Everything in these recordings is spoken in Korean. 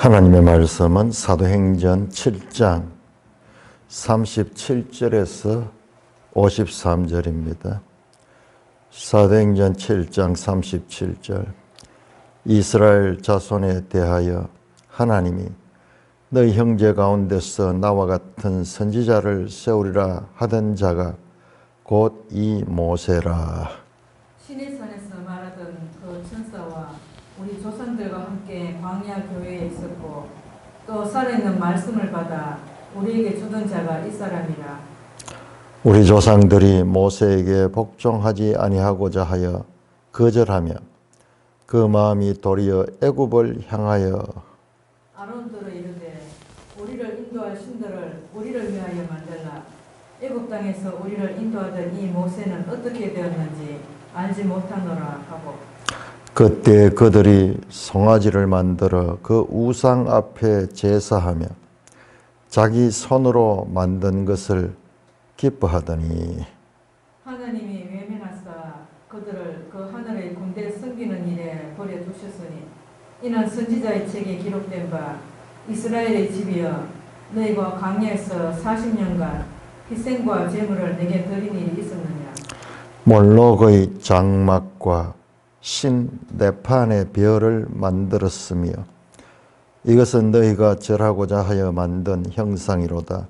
하나님의 말씀은 사도행전 7장 37절에서 53절입니다. 사도행전 7장 37절 이스라엘 자손에 대하여 하나님이 너희 형제 가운데서 나와 같은 선지자를 세우리라 하던 자가 곧 이 모세라. 시내산에서 말하던 그 천사와 우리 조상들과 함께 광야 교회에 있었고 또 살아있는 말씀을 받아 우리에게 주던 자가 이 사람이라. 우리 조상들이 모세에게 복종하지 아니하고자 하여 거절하며 그 마음이 도리어 애굽을 향하여 아론들을 이르되 우리를 인도할 신들을 우리를 위하여 만들라. 애굽 땅에서 우리를 인도하던 이 모세는 어떻게 되었는지 알지 못하노라 하고 그때 그들이 송아지를 만들어 그 우상 앞에 제사하며 자기 손으로 만든 것을 기뻐하더니 하나님이 외면하사 그들을 그 하늘의 군대 섬기는 일에 버려두셨으니 이는 선지자의 책에 기록된 바 이스라엘의 집이여 너희가 광야에서 40년간 희생과 제물을 내게 드린 일이 있었느냐. 몰록의 장막과 신 네판의 별을 만들었으며 이것은 너희가 절하고자 하여 만든 형상이로다.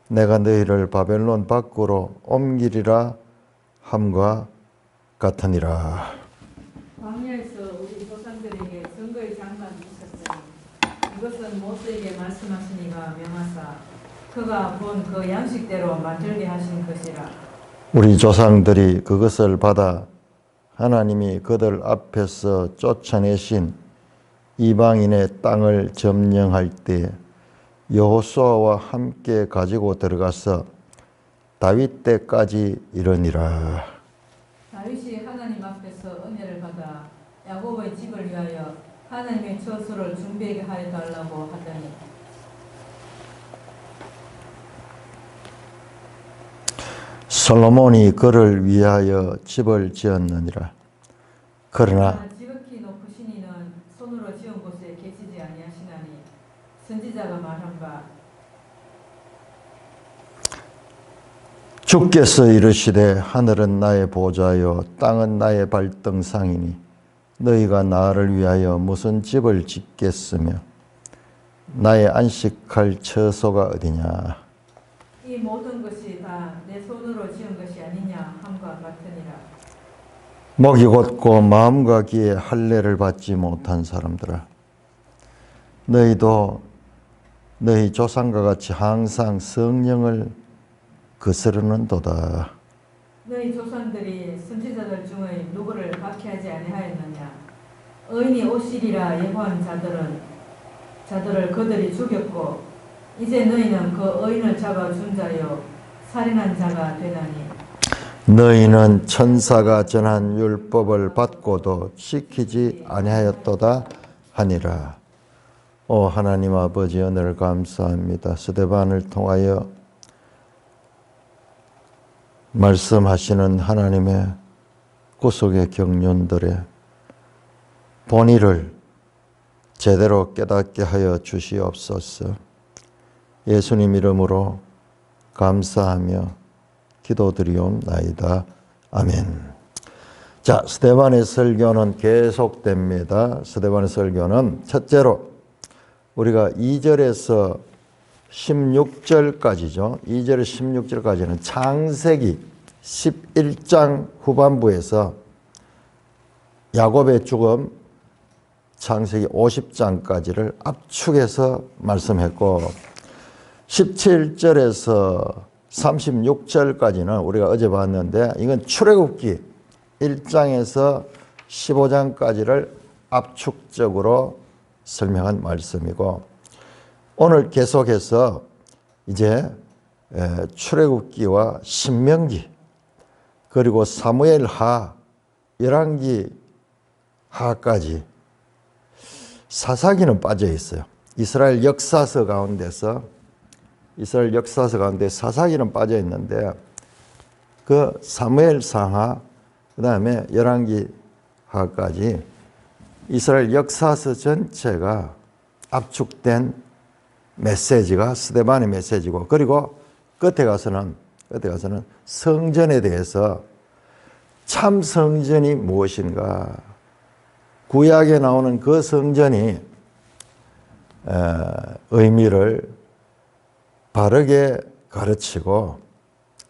내가 너희를 바벨론 밖으로 옮기리라 함과 같으니라. 광야에서 우리 조상들에게 선거의 장막이 있었으니 이것은 모세에게 말씀하시니가 명하사 그가 본 그 양식대로 만들게 하신 것이라. 우리 조상들이 그것을 받아 하나님이 그들 앞에서 쫓아내신 이방인의 땅을 점령할 때 여호수아와 함께 가지고 들어가서 다윗 때까지 이르니라. 다윗이 하나님 앞에서 은혜를 받아 야곱의 집을 위하여 하나님의 처소를 준비하게 하여 달라고 하더니 솔로몬이 그를 위하여 집을 지었느니라. 그러나 지극히 높으신 이는 손으로 지은 곳에 계시지 아니하시나니 선지자가 말한 바 주께서 이르시되 하늘은 나의 보좌요 땅은 나의 발등상이니 너희가 나를 위하여 무슨 집을 짓겠으며 나의 안식할 처소가 어디냐. 이 모든 것이 다 내 손으로 지은 것이 아니냐 함과 같으니라. 목이 곧고 마음과 귀에 할례를 받지 못한 사람들아, 너희도 너희 조상과 같이 항상 성령을 거스르는도다. 너희 조상들이 선지자들 중에 누구를 박해하지 아니하였느냐. 의인이 오시리라 예고한 자들을 그들이 죽였고 이제 너희는 그 의인을 잡아 준 자요 살인한 자가 되나니 너희는 천사가 전한 율법을 받고도 지키지 아니하였도다 하니라. 오 하나님 아버지, 은혜를 감사합니다. 스데반을 통하여 말씀하시는 하나님의 구속의 경륜들의 본의를 제대로 깨닫게 하여 주시옵소서. 예수님 이름으로 감사하며 기도드리옵나이다. 아멘. 자, 스데반의 설교는 계속됩니다. 스데반의 설교는 첫째로 우리가 2절에서 16절까지죠. 2절에서 16절까지는 창세기 11장 후반부에서 야곱의 죽음 창세기 50장까지를 압축해서 말씀했고 17절에서 36절까지는 우리가 어제 봤는데 이건 출애굽기 1장에서 15장까지를 압축적으로 설명한 말씀이고 오늘 계속해서 이제 출애굽기와 신명기 그리고 사무엘하, 열왕기 하까지 사사기는 빠져 있어요. 이스라엘 역사서 가운데서 사사기는 빠져 있는데 그 사무엘상하 그다음에 열왕기하까지 이스라엘 역사서 전체가 압축된 메시지가 스데반의 메시지고, 그리고 끝에 가서는 성전에 대해서 참 성전이 무엇인가, 구약에 나오는 그 성전이 의미를 바르게 가르치고,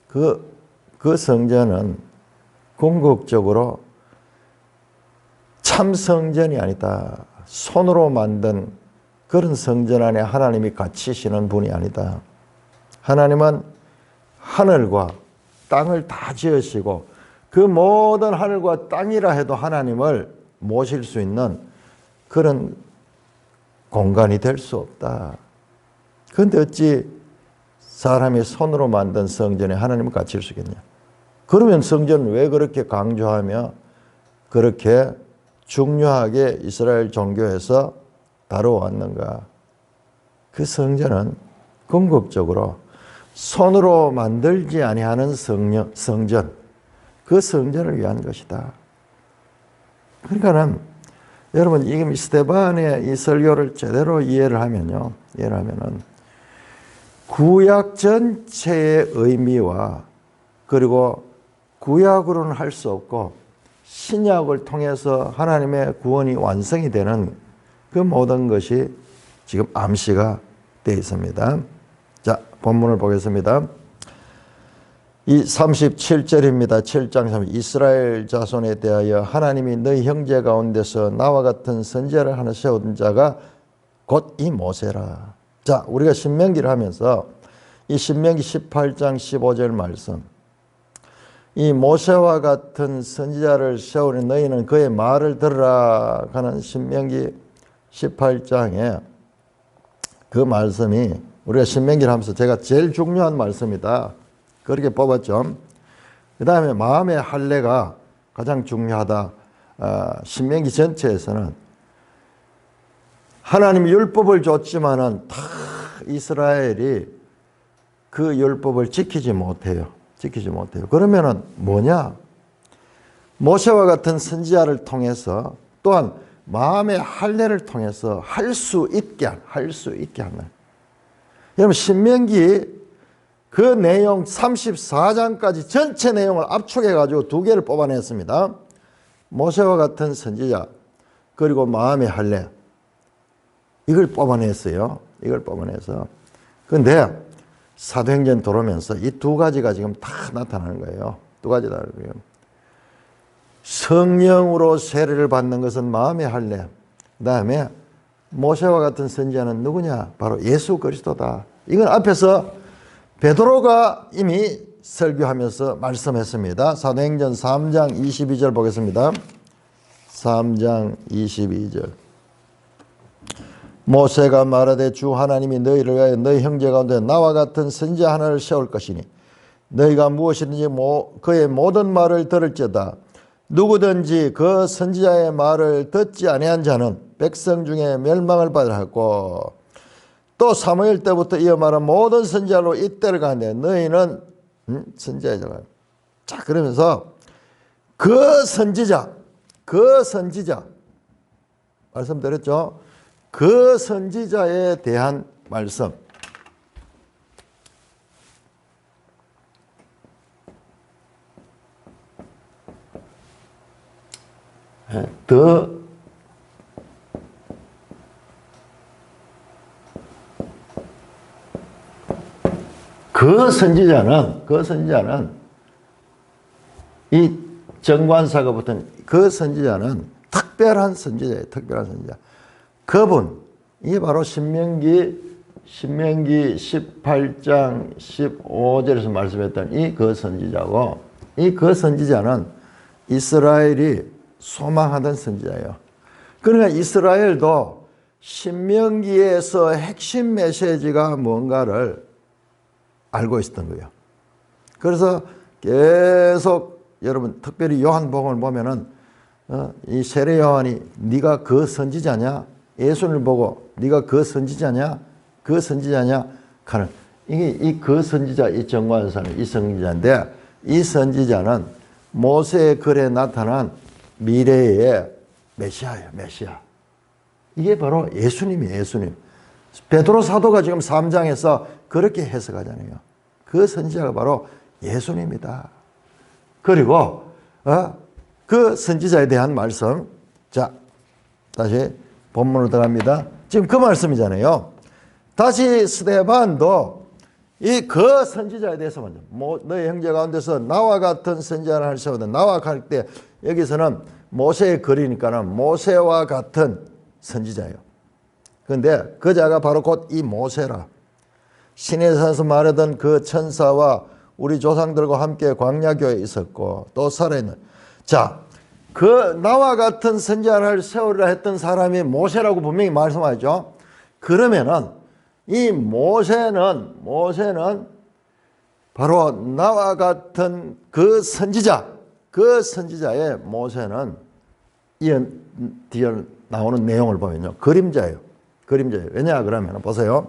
그 성전은 궁극적으로 참 성전이 아니다. 손으로 만든 그런 성전 안에 하나님이 갇히시는 분이 아니다. 하나님은 하늘과 땅을 다 지으시고, 그 모든 하늘과 땅이라 해도 하나님을 모실 수 있는 그런 공간이 될 수 없다. 그런데 어찌 사람이 손으로 만든 성전에 하나님을 갇힐 수 있겠냐? 그러면 성전을 왜 그렇게 강조하며 그렇게 중요하게 이스라엘 종교에서 다뤄왔는가? 그 성전은 궁극적으로 손으로 만들지 아니하는 성전, 그 성전을 위한 것이다. 그러니까는 여러분, 이 스데반의 이 설교를 제대로 이해를 하면은 구약 전체의 의미와, 그리고 구약으로는 할 수 없고 신약을 통해서 하나님의 구원이 완성이 되는 그 모든 것이 지금 암시가 되어 있습니다. 자, 본문을 보겠습니다. 이 37절입니다. 7장 3절. 이스라엘 자손에 대하여 하나님이 너희 형제 가운데서 나와 같은 선지자를 하나 세운 자가 곧 이 모세라. 자, 우리가 신명기를 하면서 이 신명기 18장 15절 말씀, 이 모세와 같은 선지자를 세우니 너희는 그의 말을 들으라 하는 신명기 18장에 그 말씀이, 우리가 신명기를 하면서 제가 제일 중요한 말씀이다, 그렇게 뽑았죠. 그 다음에 마음의 할례가 가장 중요하다. 신명기 전체에서는 하나님이 율법을 줬지만은 다 이스라엘이 그 율법을 지키지 못해요. 그러면은 뭐냐? 모세와 같은 선지자를 통해서, 또한 마음의 할례를 통해서 할 수 있게 하는. 여러분, 신명기 그 내용 34장까지 전체 내용을 압축해가지고 두 개를 뽑아냈습니다. 모세와 같은 선지자, 그리고 마음의 할례. 이걸 뽑아냈어요. 그런데 사도행전 들어오면서 이 두 가지가 지금 다 나타나는 거예요. 두 가지 다. 성령으로 세례를 받는 것은 마음의 할례. 그 다음에 모세와 같은 선지자는 누구냐? 바로 예수 그리스도다. 이건 앞에서 베드로가 이미 설교하면서 말씀했습니다. 사도행전 3장 22절 보겠습니다. 3장 22절. 모세가 말하되 주 하나님이 너희를 위하여 너희 형제 가운데 나와 같은 선지자 하나를 세울 것이니 너희가 무엇이든지 그의 모든 말을 들을지어다. 누구든지 그 선지자의 말을 듣지 아니한 자는 백성 중에 멸망을 받으라 하고, 또 사무엘 때부터 이어 말한 모든 선지자로 이때를 가는데 너희는 선지자이잖아. 자, 그러면서 그 선지자 말씀드렸죠. 그 선지자에 대한 말씀. 그 선지자는 이 정관사가 붙은 그 선지자는 특별한 선지자예요. 그분, 이게 바로 신명기 18장 15절에서 말씀했던 이 그 선지자고, 이 그 선지자는 이스라엘이 소망하던 선지자예요. 그러니까 이스라엘도 신명기에서 핵심 메시지가 뭔가를 알고 있었던 거예요. 그래서 계속 여러분, 특별히 요한복음을 보면은 이 세례 요한이 네가 그 선지자냐? 예수를 보고 네가 그 선지자냐? 하는, 이게 이 그 선지자, 이 정관사는 이 선지자인데, 이 선지자는 모세의 글에 나타난 미래의 메시아예요. 메시아. 이게 바로 예수님이에요. 예수님. 베드로 사도가 지금 3장에서 그렇게 해석하잖아요. 그 선지자가 바로 예수님이다. 그리고 그 선지자에 대한 말씀. 자, 다시 본문으로 들어갑니다. 지금 그 말씀이잖아요. 다시 스데반도 이 그 선지자에 대해서 먼저 너희 형제 가운데서 나와 같은 선지자를 할 세우다. 나와 할 때 여기서는 모세의 글이니까는 모세와 같은 선지자예요. 그런데 그 자가 바로 곧 이 모세라. 시내산에서 말하던 그 천사와 우리 조상들과 함께 광야교에 있었고 또 살아있는. 자, 그 나와 같은 선지자를 세우리라 했던 사람이 모세라고 분명히 말씀하죠. 그러면은 이 모세는 바로 나와 같은 그 선지자의 모세는 뒤에 나오는 내용을 보면요. 그림자예요. 왜냐 그러면 보세요.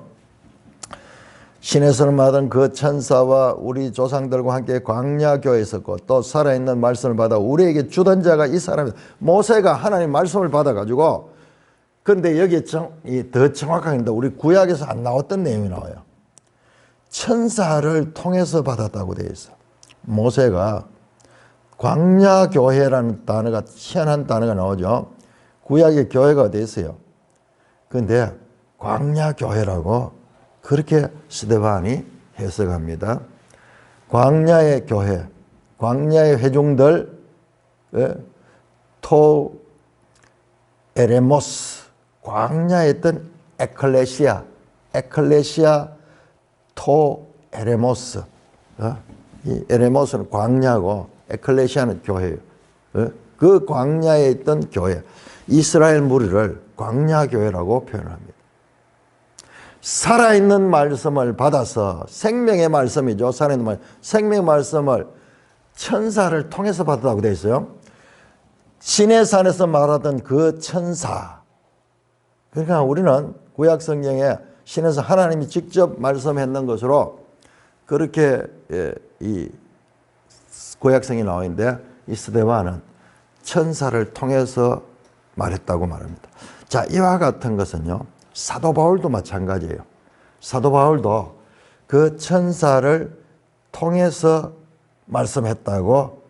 신에서는 말하던 그 천사와 우리 조상들과 함께 광야교에 있었고 또 살아있는 말씀을 받아 우리에게 주던 자가 이 사람이다. 모세가 하나님 말씀을 받아가지고 그런데 여기에 더 정확하게 우리 구약에서 안 나왔던 내용이 나와요. 천사를 통해서 받았다고 되어 있어. 모세가 광야교회라는 단어가 희한한 단어가 나오죠. 구약의 교회가 어디 있어요. 그런데 광야교회라고 그렇게 스데반이 해석합니다. 광야의 교회, 광야의 회중들, 토 에레모스, 광야에 있던 에클레시아 토 에레모스. 이 에레모스는 광야고 에클레시아는 교회예요. 그 광야에 있던 교회, 이스라엘 무리를 광야교회라고 표현합니다. 살아있는 말씀을 받아서 생명의 말씀이죠. 살아있는 말, 생명의 말씀을 천사를 통해서 받았다고 되어 있어요. 시내산에서 말하던 그 천사. 그러니까 우리는 구약 성경에 신에서 하나님이 직접 말씀했는 것으로 그렇게 이 구약성이 나와 있는데 이 스데반은 천사를 통해서 말했다고 말합니다. 자, 이와 같은 것은요. 사도 바울도 마찬가지예요. 사도 바울도 그 천사를 통해서 말씀했다고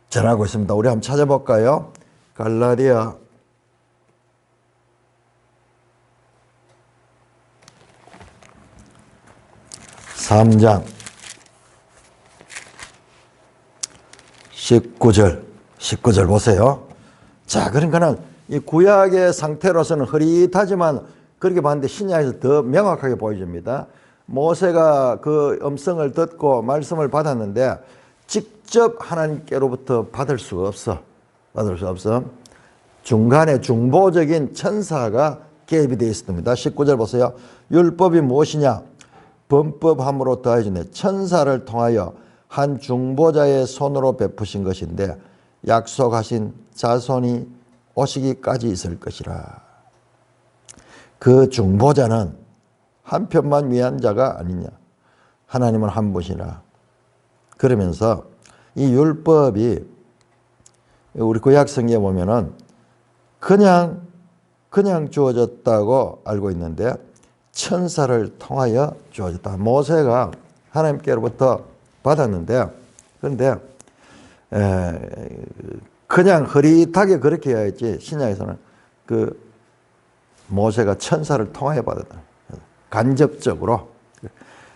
전하고 있습니다. 우리 한번 찾아볼까요? 갈라디아 3장 19절 보세요. 자, 그러니까는 이 구약의 상태로서는 흐릿하지만 그렇게 봤는데 신약에서 더 명확하게 보여집니다. 모세가 그 음성을 듣고 말씀을 받았는데 직접 하나님께로부터 받을 수가 없어. 중간에 중보적인 천사가 개입이 되어 있습니다. 19절 보세요. 율법이 무엇이냐? 범법함으로 더해지네. 천사를 통하여 한 중보자의 손으로 베푸신 것인데 약속하신 자손이 오시기까지 있을 것이라. 그 중보자는 한편만 위한 자가 아니냐. 하나님은 한 분이라. 그러면서 이 율법이 우리 구약 성경에 보면은 그냥 주어졌다고 알고 있는데 천사를 통하여 주어졌다. 모세가 하나님께로부터 받았는데 그런데 그냥 흐릿하게 그렇게 해야지 신약에서는 그 모세가 천사를 통하여 받았다. 간접적으로.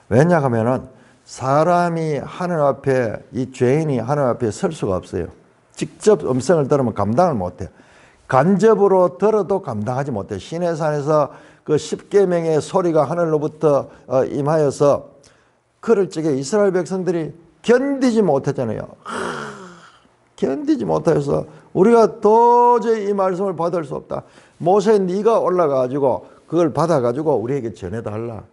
왜냐하면은 사람이 하늘 앞에 이 죄인이 하늘 앞에 설 수가 없어요. 직접 음성을 들으면 감당을 못해요. 간접으로 들어도 감당하지 못해요. 시내산에서 그 십계명의 소리가 하늘로부터 임하여서 그럴 적에 이스라엘 백성들이 견디지 못했잖아요. 견디지 못해서 우리가 도저히 이 말씀을 받을 수 없다. 모세 네가 올라가가지고 그걸 받아가지고 우리에게 전해달라.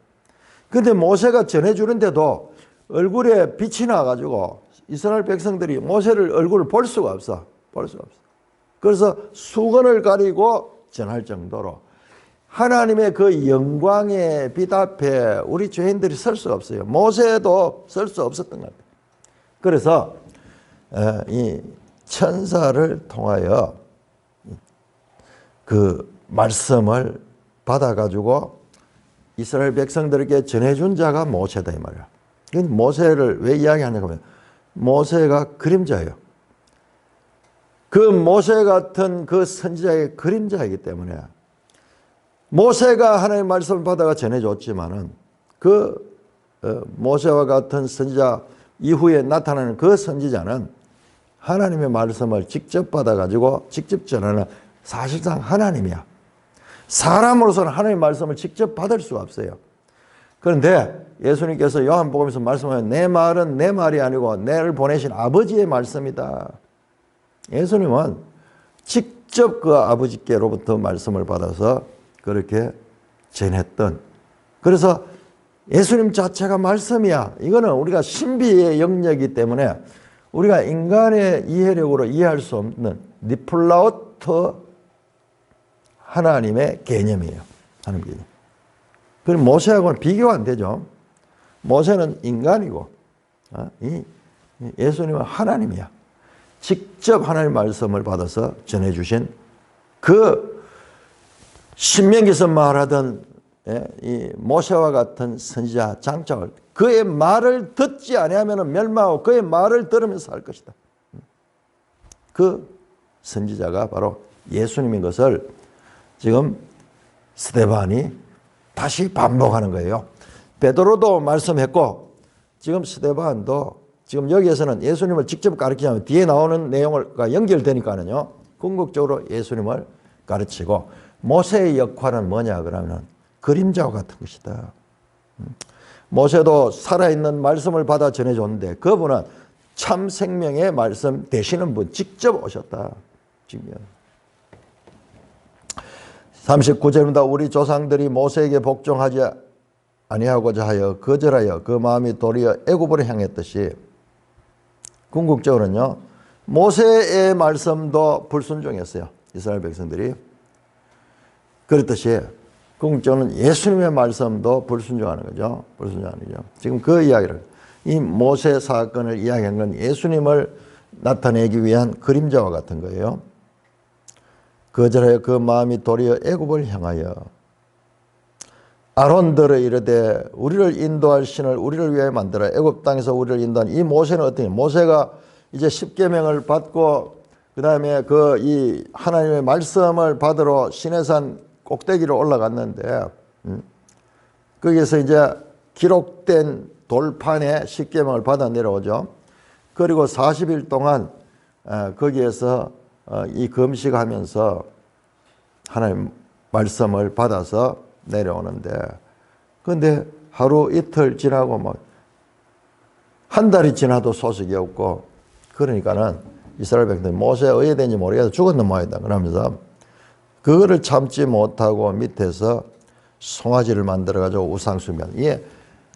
근데 모세가 전해주는데도 얼굴에 빛이 나가지고 이스라엘 백성들이 모세를 얼굴을 볼 수가 없어. 그래서 수건을 가리고 전할 정도로 하나님의 그 영광의 빛 앞에 우리 죄인들이 설 수 없어요. 모세도 설 수 없었던 것 같아요. 그래서 이 천사를 통하여 그 말씀을 받아가지고 이스라엘 백성들에게 전해준 자가 모세다 이 말이야. 모세를 왜 이야기하냐고 하면 모세가 그림자예요. 그 모세 같은 그 선지자의 그림자이기 때문에 모세가 하나님의 말씀을 받아가 전해줬지만은 그 모세와 같은 선지자 이후에 나타나는 그 선지자는 하나님의 말씀을 직접 받아가지고 직접 전하는 사실상 하나님이야. 사람으로서는 하나님의 말씀을 직접 받을 수가 없어요. 그런데 예수님께서 요한복음에서 말씀하면 내 말은 내 말이 아니고 나를 보내신 아버지의 말씀이다. 예수님은 직접 그 아버지께로부터 말씀을 받아서 그렇게 전했던, 그래서 예수님 자체가 말씀이야. 이거는 우리가 신비의 영역이기 때문에 우리가 인간의 이해력으로 이해할 수 없는 니플라우트 하나님의 개념이에요. 하나님 개념. 그럼 모세하고는 비교가 안 되죠. 모세는 인간이고 예수님은 하나님이야. 직접 하나님의 말씀을 받아서 전해주신 그 신명기에서 말하던 이 모세와 같은 선지자 장차올 그의 말을 듣지 아니하면 멸망하고 그의 말을 들으면서 살 것이다. 그 선지자가 바로 예수님인 것을 지금 스데반이 다시 반복하는 거예요. 베드로도 말씀했고 지금 스데반도 지금 여기에서는 예수님을 직접 가르치냐면 뒤에 나오는 내용과 연결되니까는요. 궁극적으로 예수님을 가르치고 모세의 역할은 뭐냐 그러면 그림자와 같은 것이다. 모세도 살아있는 말씀을 받아 전해줬는데 그분은 참 생명의 말씀 되시는 분 직접 오셨다. 39절입니다. 우리 조상들이 모세에게 복종하지 아니하고자 하여 거절하여 그 마음이 도리어 애굽으로 향했듯이 궁극적으로는요. 모세의 말씀도 불순종했어요. 이스라엘 백성들이. 그렇듯이 궁극적으로는 예수님의 말씀도 불순종하는 거죠. 불순종하는 거죠. 지금 그 이야기를 이 모세 사건을 이야기한 건 예수님을 나타내기 위한 그림자와 같은 거예요. 거절하여 그 마음이 도리어 애굽을 향하여 아론들을 이르되 우리를 인도할 신을 우리를 위하여 만들어 애굽 땅에서 우리를 인도한 이 모세는 어떻게 모세가 이제 십계명을 받고 그다음에 그 이 하나님의 말씀을 받으러 시내산 꼭대기로 올라갔는데 거기에서 이제 기록된 돌판에 십계명을 받아 내려오죠. 그리고 40일 동안 거기에서 이 금식하면서 하나님 말씀을 받아서 내려오는데 그런데 하루 이틀 지나고 막 한 달이 지나도 소식이 없고 그러니까는 이스라엘 백성들이 모세 어디에 된지 모르겠어 죽었는 모양이다 그러면서 그거를 참지 못하고 밑에서 송아지를 만들어 가지고 우상숭배하는 이게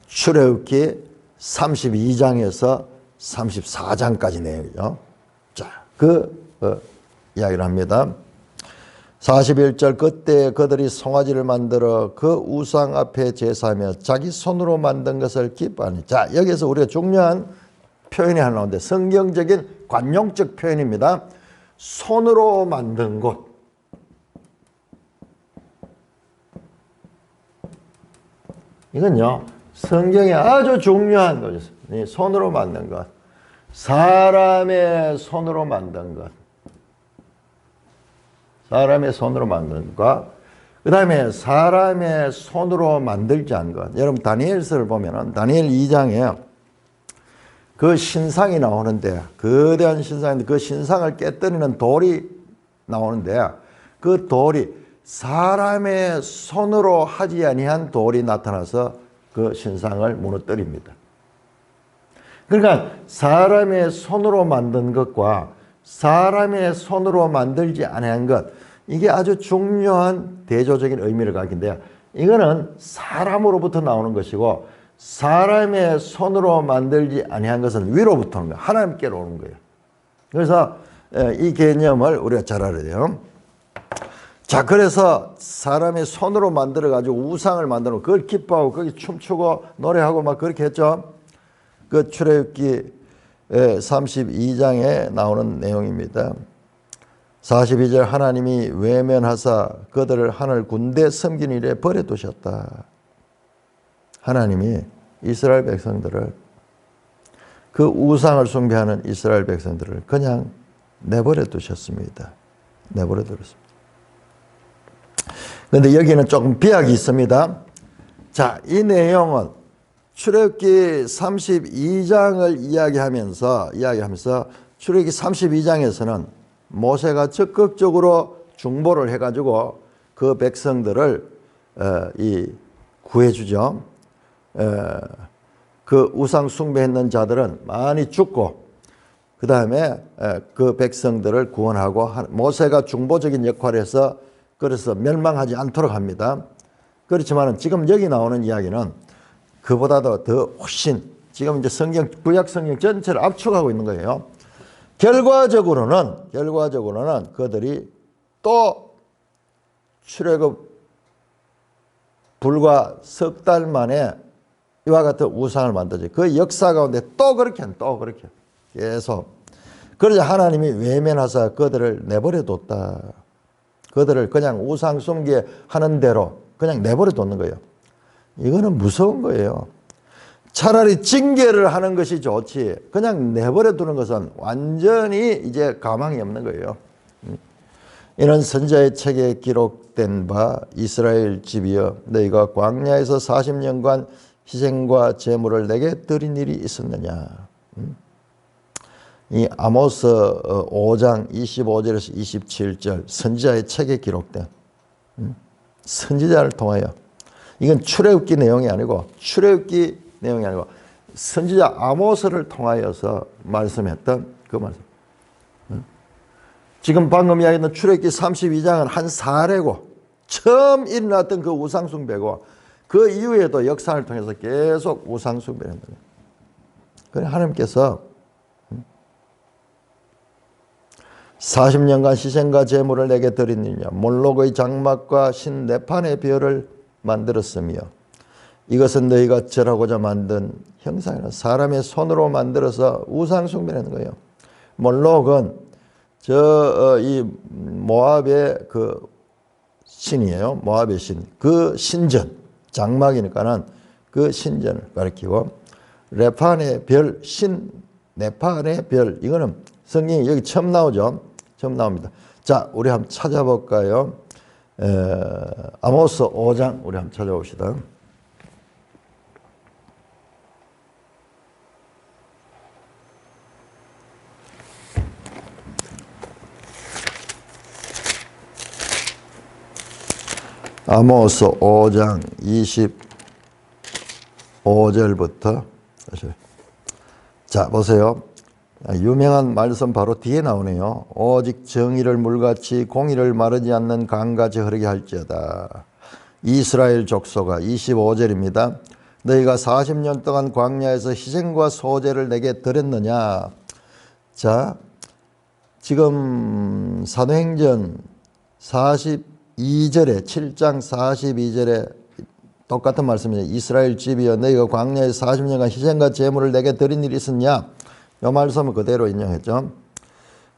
출애굽기 32장에서 34장까지 내용이죠. 자, 이야기를 합니다. 41절 그때 그들이 송아지를 만들어 그 우상 앞에 제사하며 자기 손으로 만든 것을 기뻐하니. 자, 여기서 우리가 중요한 표현이 하나 나오는데 성경적인 관용적 표현입니다. 손으로 만든 것. 이건요 성경에 아주 중요한 거죠. 손으로 만든 것. 사람의 손으로 만든 것. 사람의 손으로 만든 것. 그 다음에 사람의 손으로 만들지 않은 것. 여러분 다니엘서를 보면은 다니엘 2장에 그 신상이 나오는데 거대한 신상인데 그 신상을 깨뜨리는 돌이 나오는데 그 돌이 사람의 손으로 하지 아니한 돌이 나타나서 그 신상을 무너뜨립니다. 그러니까 사람의 손으로 만든 것과 사람의 손으로 만들지 아니한 것 이게 아주 중요한 대조적인 의미를 갖긴데요. 이거는 사람으로부터 나오는 것이고 사람의 손으로 만들지 아니한 것은 위로부터 오는 거예요. 하나님께로 오는 거예요. 그래서 이 개념을 우리가 잘 알아야 돼요. 자, 그래서 사람의 손으로 만들어 가지고 우상을 만들고 그걸 기뻐하고 거기 춤추고 노래하고 막 그렇게 했죠. 그 출애굽기 32장에 나오는 내용입니다. 42절 하나님이 외면하사 그들을 하늘 군대 섬기는 일에 버려두셨다. 하나님이 이스라엘 백성들을, 그 우상을 숭배하는 이스라엘 백성들을 그냥 내버려 두셨습니다. 내버려 두셨습니다. 그런데 여기는 조금 비약이 있습니다. 자, 이 내용은 출애굽기 32장을 이야기하면서 출애굽기 32장에서는 모세가 적극적으로 중보를 해가지고 그 백성들을 구해주죠. 그 우상 숭배했는 자들은 많이 죽고, 그 다음에 그 백성들을 구원하고, 모세가 중보적인 역할을 해서 그래서 멸망하지 않도록 합니다. 그렇지만 지금 여기 나오는 이야기는 그보다도 더 훨씬, 지금 이제 구약 성경 전체를 압축하고 있는 거예요. 결과적으로는 그들이 또 출애굽 불과 석 달 만에 이와 같은 우상을 만들죠. 그 역사 가운데 또 그렇게 계속. 그러자 하나님이 외면하사 그들을 내버려 뒀다. 그들을 그냥 우상 숭배하는 대로 그냥 내버려 뒀는 거예요. 이거는 무서운 거예요. 차라리 징계를 하는 것이 좋지, 그냥 내버려 두는 것은 완전히 이제 가망이 없는 거예요. 이는 선지자의 책에 기록된 바 이스라엘 집이여 너희가 광야에서 40년간 희생과 제물을 내게 드린 일이 있었느냐. 이 아모스 5장 25절에서 27절 선지자의 책에 기록된, 선지자를 통하여, 이건 출애굽기 내용이 아니고 선지자 아모스를 통하여서 말씀했던 그 말씀. 지금 방금 이야기했던 출애굽기 32장은 한 사례고, 처음 일어났던 그 우상숭배고, 그 이후에도 역사를 통해서 계속 우상숭배를 한다. 그래 하나님께서 40년간 희생과 제물을 내게 드리느냐, 몰록의 장막과 신 네판의 별을 만들었으며 이것은 너희가 절하고자 만든 형상이라. 사람의 손으로 만들어서 우상 숭배를 하는 거예요. 몰록은 이 모압의 그 신이에요. 모압의 신. 그 신전, 장막이니까는 그 신전을 가리키고, 레판의 별, 신 네판의 별, 이거는 성경이 여기 처음 나오죠. 처음 나옵니다. 자, 우리 한번 찾아볼까요? 아모스 5장 우리 한번 찾아봅시다. 아모스 5장 25절부터 자 보세요. 유명한 말씀 바로 뒤에 나오네요. 오직 정의를 물같이 공의를 마르지 않는 강같이 흐르게 할지어다. 이스라엘 족속아, 25절입니다. 너희가 40년 동안 광야에서 희생과 소제를 내게 드렸느냐. 자, 지금 사도행전 42절에 7장 42절에 똑같은 말씀이에요. 이스라엘 집이여 너희가 광야에서 40년간 희생과 제물을 내게 드린 일이 있었냐. 이 말씀을 그대로 인용했죠.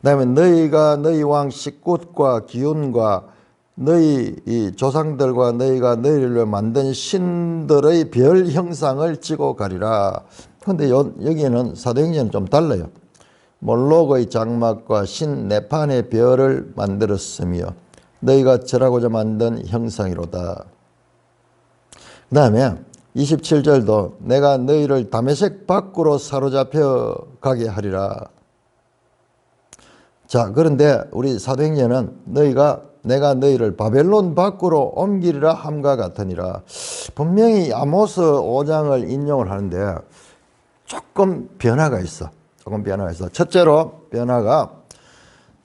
그 다음에 너희가 너희 왕 식굿과 기운과 너희 이 조상들과 너희가 너희를 만든 신들의 별 형상을 지고 가리라. 그런데 여기는 사도행전은 좀 달라요. 몰록의 장막과 신 네판의 별을 만들었으며 너희가 절하고자 만든 형상이로다. 그 다음에 27절도 내가 너희를 다메섹 밖으로 사로잡혀 가게 하리라. 자, 그런데 우리 사도행전은 내가 너희를 바벨론 밖으로 옮기리라 함과 같으니라. 분명히 아모스 5장을 인용을 하는데 조금 변화가 있어. 첫째로 변화가,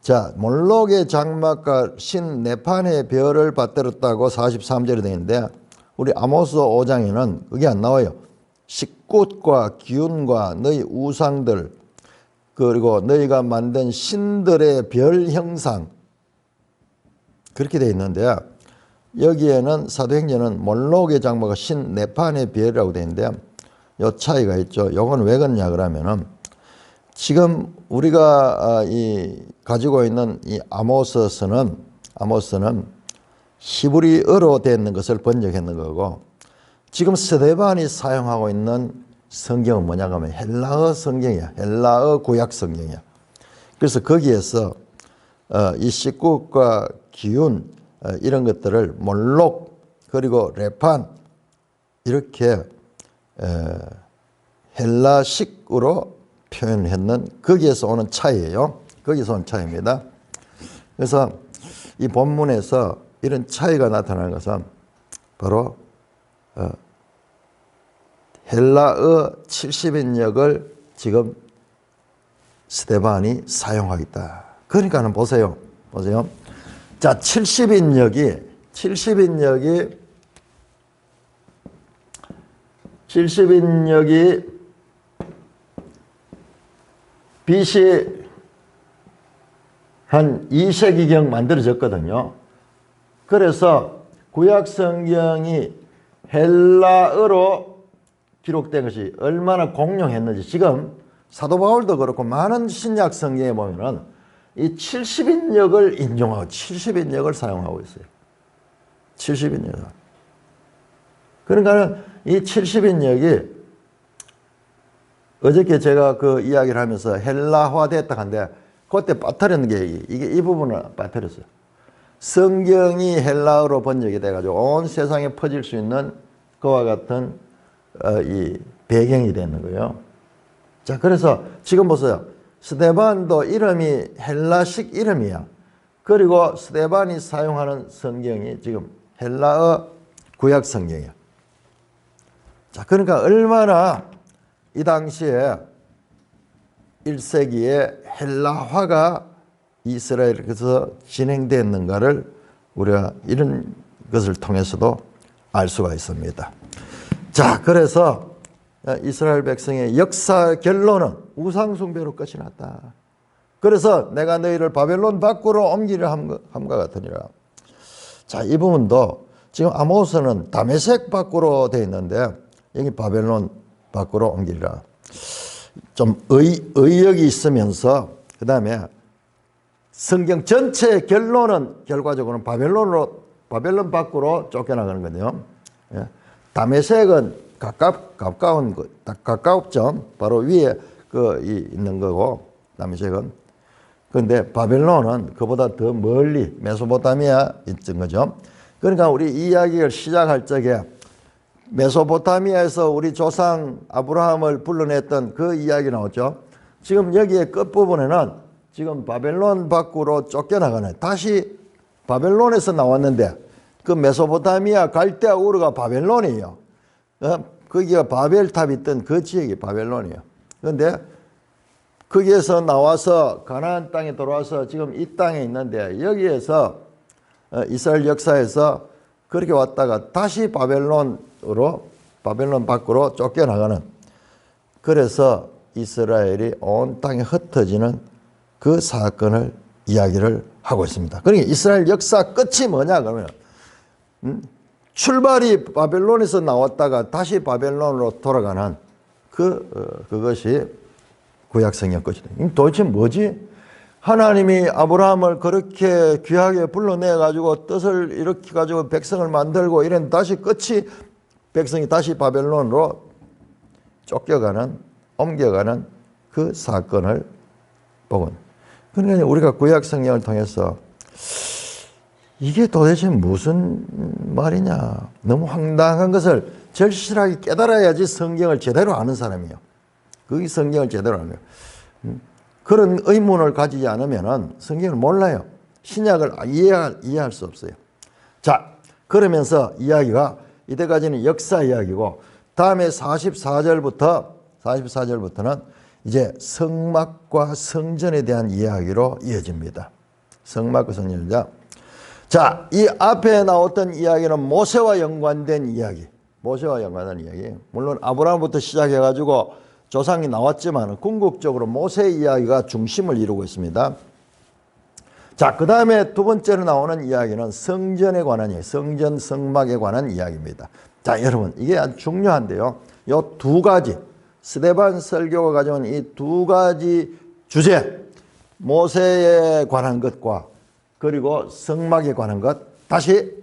자, 몰록의 장막과 신 네판의 별을 받들었다고 43절에 되어 있는데 우리 아모스 5장에는 그게 안 나와요. 식굿과 기운과 너희 우상들, 그리고 너희가 만든 신들의 별 형상, 그렇게 되어 있는데 여기에는 사도행전은 몰록의 장막과 신 네판의 별이라고 되어 있는데 요 차이가 있죠. 요건 왜 그러냐 그러면은 지금 우리가 가지고 있는 이 아모스는 히브리어로 되어 있는 것을 번역했는 거고, 지금 스데반이 사용하고 있는 성경은 뭐냐 하면 헬라어 성경이야. 헬라어 구약 성경이야. 그래서 거기에서 이 식국과 기운 이런 것들을 몰록 그리고 레판 이렇게 헬라식으로 표현했는 거기에서 오는 차이예요. 거기서 온 차이입니다. 그래서 이 본문에서 이런 차이가 나타나는 것은 바로 헬라어 70인역을 지금 스데반이 사용하고 있다. 그러니까는 보세요. 자, 70인역이 BC 한 2세기경 만들어졌거든요. 그래서 구약 성경이 헬라어로 기록된 것이 얼마나 공룡했는지, 지금 사도 바울도 그렇고 많은 신약 성경에 보면은 이 70인역을 인용하고 70인역을 사용하고 있어요. 70인역. 그러니까는 이 70인역이 어저께 제가 그 이야기를 하면서 헬라화 됐다 한데 그때 빠뜨리는 게 이게 이 부분을 빠뜨렸어요. 성경이 헬라어로 번역이 돼가지고 온 세상에 퍼질 수 있는 그와 같은 이 배경이 되는 거예요. 자, 그래서 지금 보세요. 스데반도 이름이 헬라식 이름이야. 그리고 스데반이 사용하는 성경이 지금 헬라어 구약 성경이야. 자, 그러니까 얼마나 이 당시에 1세기에 헬라화가 이스라엘에서 진행됐는가를 우리가 이런 것을 통해서도 알 수가 있습니다. 자, 그래서 이스라엘 백성의 역사 결론은 우상숭배로 끝이 났다. 그래서 내가 너희를 바벨론 밖으로 옮기려 함과 같으니라. 자, 이 부분도 지금 아모스는 다메섹 밖으로 되어 있는데 여기 바벨론 밖으로 옮기리라. 좀 의역이 있으면서 그 다음에 성경 전체의 결론은 결과적으로는 바벨론 밖으로 쫓겨나가는 거네요. 예. 다메섹은 가깝죠. 바로 위에 있는 거고, 다메섹은. 그런데 바벨론은 그보다 더 멀리 메소포타미아 있던 거죠. 그러니까 우리 이 이야기를 시작할 적에 메소포타미아에서 우리 조상 아브라함을 불러냈던 그 이야기 나왔죠. 지금 여기에 끝부분에는 지금 바벨론 밖으로 쫓겨나가는, 다시 바벨론에서 나왔는데 그 메소포타미아 갈대아 우르가 바벨론이에요. 거기가 바벨탑이 있던 그 지역이 바벨론이에요. 그런데 거기에서 나와서 가나안 땅에 들어와서 지금 이 땅에 있는데, 여기에서 이스라엘 역사에서 그렇게 왔다가 다시 바벨론 밖으로 쫓겨나가는, 그래서 이스라엘이 온 땅에 흩어지는 그 사건을 이야기를 하고 있습니다. 그러니까 이스라엘 역사 끝이 뭐냐 그러면 출발이 바벨론에서 나왔다가 다시 바벨론으로 돌아가는 그것이 구약성경 것이다. 도대체 뭐지? 하나님이 아브라함을 그렇게 귀하게 불러내가지고 뜻을 일으켜가지고 백성을 만들고 이런 다시 끝이 백성이 다시 바벨론으로 옮겨가는 그 사건을 보고, 그러니까 우리가 구약성경을 통해서 이게 도대체 무슨 말이냐, 너무 황당한 것을 절실하게 깨달아야지 성경을 제대로 아는 사람이에요. 그 성경을 제대로 아는 거예요. 그런 의문을 가지지 않으면 성경을 몰라요. 신약을 이해할 수 없어요. 자, 그러면서 이야기가 이때까지는 역사 이야기고, 다음에 44절부터는 이제 성막과 성전에 대한 이야기로 이어집니다. 성막과 성전이자, 자, 이 앞에 나왔던 이야기는 모세와 연관된 이야기. 물론 아브라함부터 시작해가지고 조상이 나왔지만 궁극적으로 모세 이야기가 중심을 이루고 있습니다. 자, 그 다음에 두 번째로 나오는 이야기는 성전에 관한 이야기, 성전 성막에 관한 이야기입니다. 자, 여러분, 이게 아주 중요한데요. 요 두 가지, 스데반 설교가 가져온 이 두 가지 주제, 모세에 관한 것과 그리고 성막에 관한 것, 다시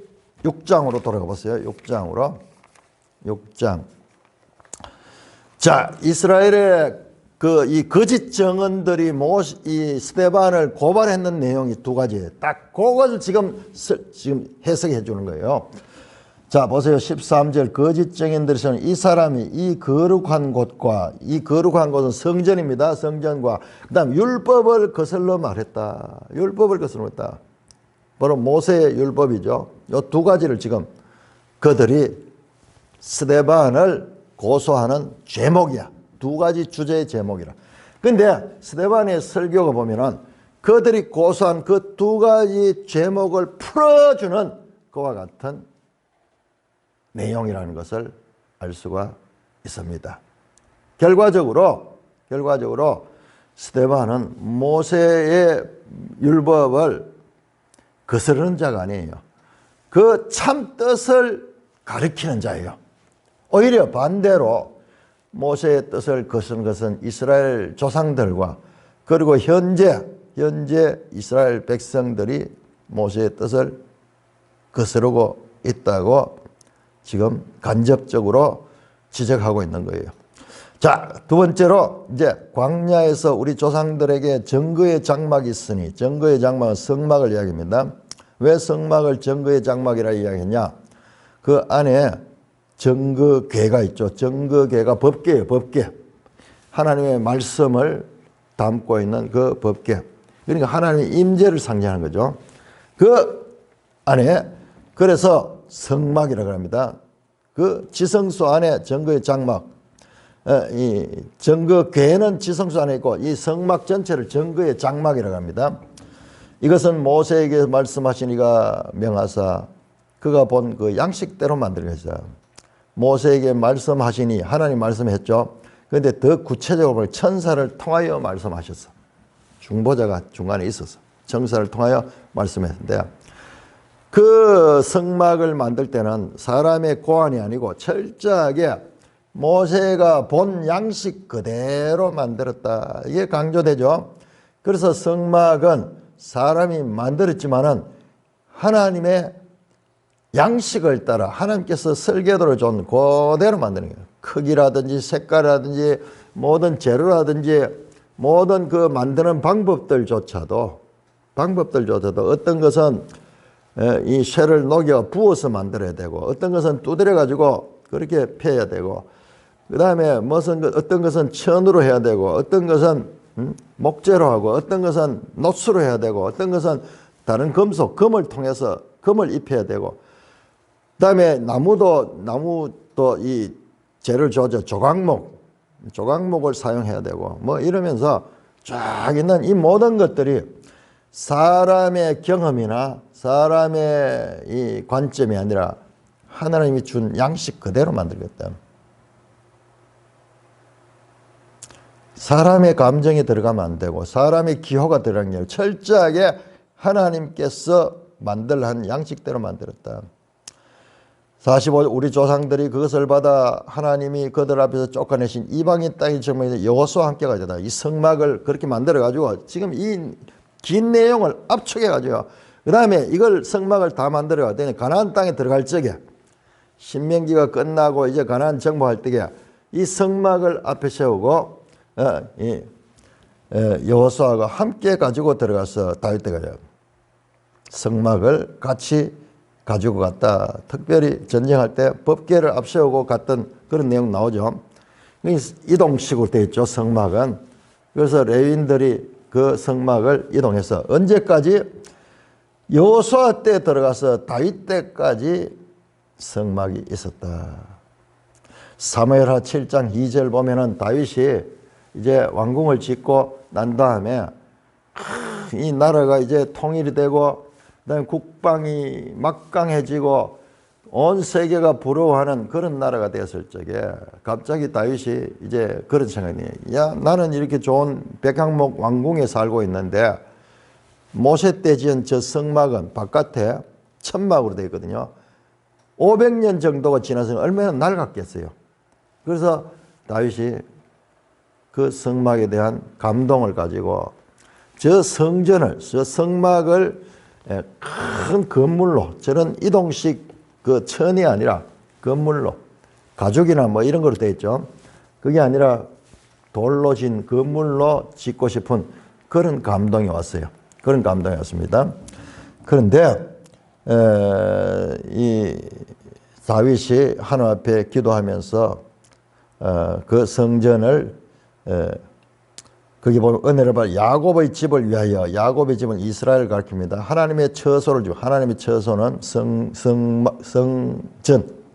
6장으로 돌아가 보세요. 6장으로. 6장. 자, 이스라엘의 이 거짓 정언들이 이 스데반을 고발했는 내용이 두 가지예요. 딱 그것을 지금 해석해 주는 거예요. 자, 보세요. 13절. 거짓 증인들은 이 사람이 이 거룩한 곳과, 이 거룩한 곳은 성전입니다. 성전과 그 다음 율법을 거슬러 말했다. 율법을 거슬러 말했다. 바로 모세의 율법이죠. 이 두 가지를 지금 그들이 스데반을 고소하는 제목이야. 두 가지 주제의 제목이라. 근데 스데반의 설교가 보면은 그들이 고소한 그 두 가지 제목을 풀어주는 그와 같은 내용이라는 것을 알 수가 있습니다. 결과적으로 스데반은 모세의 율법을 거스르는 자가 아니에요. 그 참 뜻을 가리키는 자예요. 오히려 반대로 모세의 뜻을 거스른 것은 이스라엘 조상들과 그리고 현재 이스라엘 백성들이 모세의 뜻을 거스르고 있다고 지금 간접적으로 지적하고 있는 거예요. 자, 두 번째로 이제 광야에서 우리 조상들에게 증거의 장막이 있으니, 증거의 장막은 성막을 이야기합니다. 왜 성막을 증거의 장막이라 이야기했냐? 그 안에 증거궤가 있죠. 증거궤가 법궤예요. 법궤. 하나님의 말씀을 담고 있는 그 법궤. 그러니까 하나님의 임재를 상징하는 거죠. 그 안에 그래서 성막이라고 합니다. 그 지성소 안에 증거의 장막, 이 증거궤는 지성소 안에 있고 이 성막 전체를 증거의 장막이라고 합니다. 이것은 모세에게 말씀하시니가 명하사 그가 본 그 양식대로 만든 것이다. 모세에게 말씀하시니 하나님 말씀했죠. 그런데 더 구체적으로 보면 천사를 통하여 말씀하셨어. 중보자가 중간에 있어서 천사를 통하여 말씀했는데 그 성막을 만들 때는 사람의 고안이 아니고 철저하게 모세가 본 양식 그대로 만들었다. 이게 강조되죠. 그래서 성막은 사람이 만들었지만은 하나님의 양식을 따라 하나님께서 설계도를 준 그대로 만드는 거예요. 크기라든지 색깔이라든지 모든 재료라든지 모든 그 만드는 방법들조차도 어떤 것은 이 쇠를 녹여 부어서 만들어야 되고 어떤 것은 두드려 가지고 그렇게 펴야 되고 그 다음에 어떤 것은 천으로 해야 되고 어떤 것은 목재로 하고 어떤 것은 노수로 해야 되고 어떤 것은 다른 금을 통해서 금을 입혀야 되고 그 다음에 나무도 이 재를 조져 조각목을 사용해야 되고 뭐 이러면서 쫙 있는 이 모든 것들이 사람의 경험이나 사람의 이 관점이 아니라 하나님이 준 양식 그대로 만들겠다. 사람의 감정이 들어가면 안 되고 사람의 기호가 들어간 게 아니라 철저하게 하나님께서 만들한 양식대로 만들었다. 45 우리 조상들이 그것을 받아 하나님이 그들 앞에서 쫓아내신 이방인 땅이 정말 여호수아와 함께 가져다 이 성막을 그렇게 만들어 가지고 지금 이 긴 내용을 압축해 가지고 그 다음에 이걸 성막을 다 만들어 가더니 가나안 땅에 들어갈 적에 신명기가 끝나고 이제 가나안 정복할 때에 이 성막을 앞에 세우고 여호수아가 함께 가지고 들어가서 다윗때가 성막을 같이 가지고 갔다. 특별히 전쟁할 때 법궤를 앞세우고 갔던 그런 내용 나오죠. 이동식으로 되어 있죠. 성막은. 그래서 레위인들이 그 성막을 이동해서 언제까지 여호수아 때 들어가서 다윗 때까지 성막이 있었다. 사무엘하 7장 2절 보면은 다윗이 이제 왕궁을 짓고 난 다음에 이 나라가 이제 통일이 되고 그다음에 국방이 막강해지고 온 세계가 부러워하는 그런 나라가 되었을 적에 갑자기 다윗이 이제 그런 생각이 야 나는 이렇게 좋은 백향목 왕궁에 살고 있는데 모세 때 지은 저 성막은 바깥에 천막으로 되어 있거든요. 500년 정도가 지나서 얼마나 낡았겠어요. 그래서 다윗이 그 성막에 대한 감동을 가지고 저 성전을, 저 성막을 큰 건물로, 저런 이동식 그 천이 아니라 건물로, 가죽이나 뭐 이런 거로 되어 있죠. 그게 아니라 돌로 진 건물로 짓고 싶은 그런 감동이 왔어요. 그런 감동이 왔습니다. 그런데 이 다윗이 하나님 앞에 기도하면서 그 성전을 거기 보면 은혜를 받아 야곱의 집을 위하여, 야곱의 집은 이스라엘을 가리킵니다. 하나님의 처소를 주고, 하나님의 처소는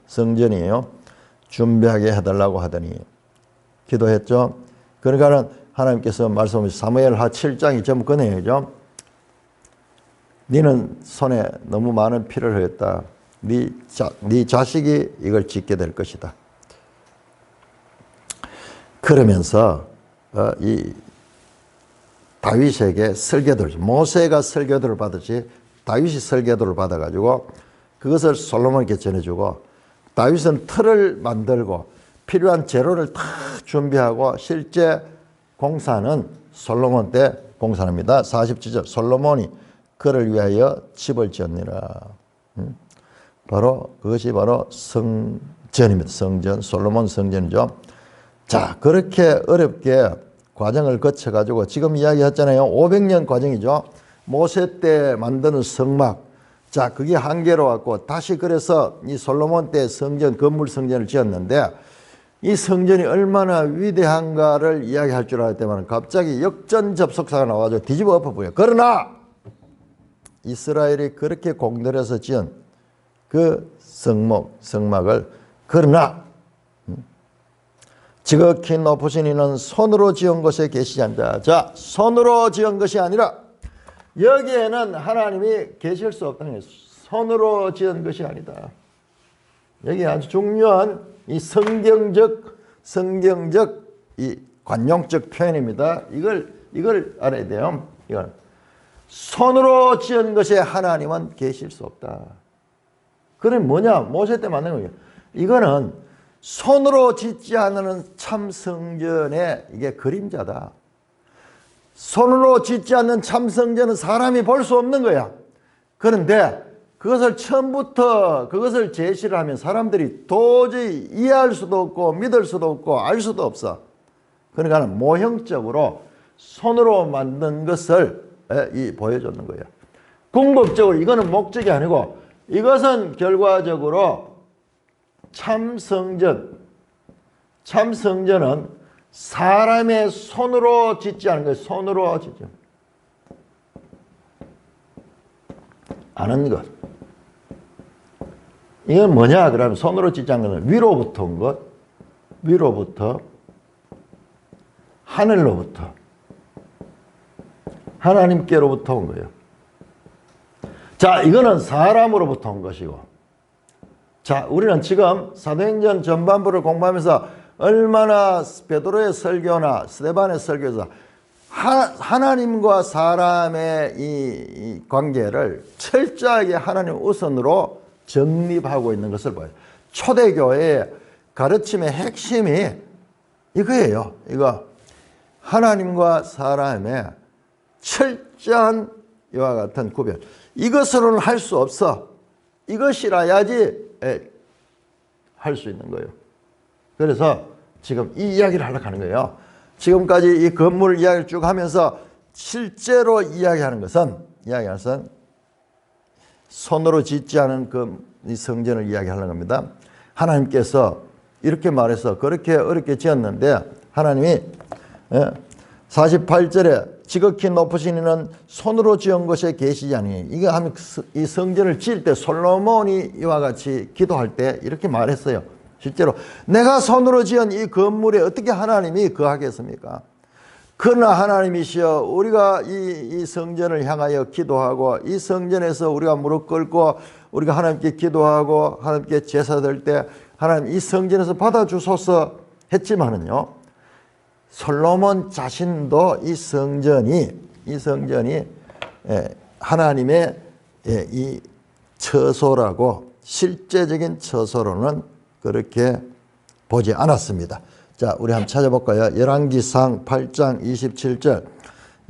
성전이에요. 준비하게 해달라고 하더니 기도했죠. 그러니까는 하나님께서 말씀하신 사무엘하 7장이 전부 그 내용이죠. 너는 손에 너무 많은 피를 흘렸다. 네 자식이 이걸 짓게 될 것이다. 그러면서 이 다윗에게 설교도를, 모세가 설교도를 받았지 다윗이 설교도를 받아가지고 그것을 솔로몬에게 전해주고, 다윗은 틀을 만들고 필요한 재료를 다 준비하고 실제 공사는 솔로몬 때 공사합니다. 47절 솔로몬이 그를 위하여 집을 지었니라. 바로 그것이 바로 성전입니다. 성전, 솔로몬 성전이죠. 자, 그렇게 어렵게 과정을 거쳐가지고 지금 이야기했잖아요. 500년 과정이죠. 모세 때 만드는 성막. 자, 그게 한계로 왔고 다시 그래서 이 솔로몬 때 성전, 건물 성전을 지었는데 이 성전이 얼마나 위대한가를 이야기할 줄 알았더니 갑자기 역전접속사가 나와가지고 뒤집어 엎어버려요. 그러나 이스라엘이 그렇게 공들여서 지은 그 성막을, 그러나 지극히 높으신 이는 손으로 지은 것에 계시지 않다. 자, 손으로 지은 것이 아니라 여기에는 하나님이 계실 수 없다는 거예요. 손으로 지은 것이 아니다. 여기 아주 중요한 이 성경적 이 관용적 표현입니다. 이걸 알아야 돼요. 이건 손으로 지은 것에 하나님은 계실 수 없다. 그럼 뭐냐? 모세 때 만든 거예요. 이거는 손으로 짓지 않는 참 성전의 이게 그림자다. 손으로 짓지 않는 참 성전은 사람이 볼 수 없는 거야. 그런데 그것을 처음부터 그것을 제시를 하면 사람들이 도저히 이해할 수도 없고 믿을 수도 없고 알 수도 없어. 그러니까 모형적으로 손으로 만든 것을 보여줬는 거예요. 궁극적으로 이거는 목적이 아니고 이것은 결과적으로 참성전은 사람의 손으로 짓지 않은 거예요. 손으로 짓지 않은 것. 이건 뭐냐? 그러면 손으로 짓지 않은 것은 위로부터 온 것, 위로부터, 하늘로부터, 하나님께로부터 온 거예요. 자, 이거는 사람으로부터 온 것이고, 자, 우리는 지금 사도행전 전반부를 공부하면서 얼마나 베드로의 설교나 스데반의 설교에서 하나님과 사람의 이 관계를 철저하게 하나님 우선으로 정립하고 있는 것을 봐요. 초대교회의 가르침의 핵심이 이거예요. 이거 하나님과 사람의 철저한 이와 같은 구별. 이것으로는 할 수 없어. 이것이라야지 할 수 있는 거예요. 그래서 지금 이 이야기를 하려고 하는 거예요. 지금까지 이 건물 이야기를 쭉 하면서 실제로 이야기하는 것은 손으로 짓지 않은 이 성전을 이야기하는 겁니다. 하나님께서 이렇게 말해서 그렇게 어렵게 지었는데 하나님이 48절에 지극히 높으신 이는 손으로 지은 것에 계시지 아니니. 이거 하면 이 성전을 지을 때 솔로몬이 이와 같이 기도할 때 이렇게 말했어요. 실제로 내가 손으로 지은 이 건물에 어떻게 하나님이 거하겠습니까? 그러나 하나님이시여 우리가 이 성전을 향하여 기도하고 이 성전에서 우리가 무릎 꿇고 우리가 하나님께 기도하고 하나님께 제사 드릴 때 하나님 이 성전에서 받아주소서 했지만은요, 솔로몬 자신도 이 성전이 하나님의 이 처소라고 실제적인 처소로는 그렇게 보지 않았습니다. 자, 우리 한번 찾아볼까요? 열왕기상 8장 27절.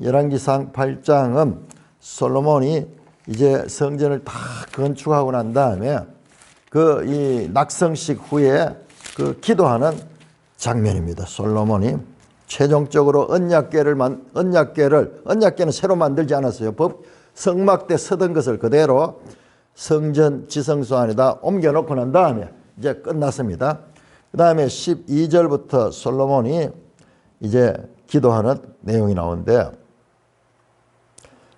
열왕기상 8장은 솔로몬이 이제 성전을 다 건축하고 난 다음에 그 이 낙성식 후에 그 기도하는 장면입니다. 솔로몬이 최종적으로 언약궤는 새로 만들지 않았어요. 성막 때 서던 것을 그대로 성전 지성소 안에다 옮겨놓고 난 다음에 이제 끝났습니다. 그 다음에 12절부터 솔로몬이 이제 기도하는 내용이 나오는데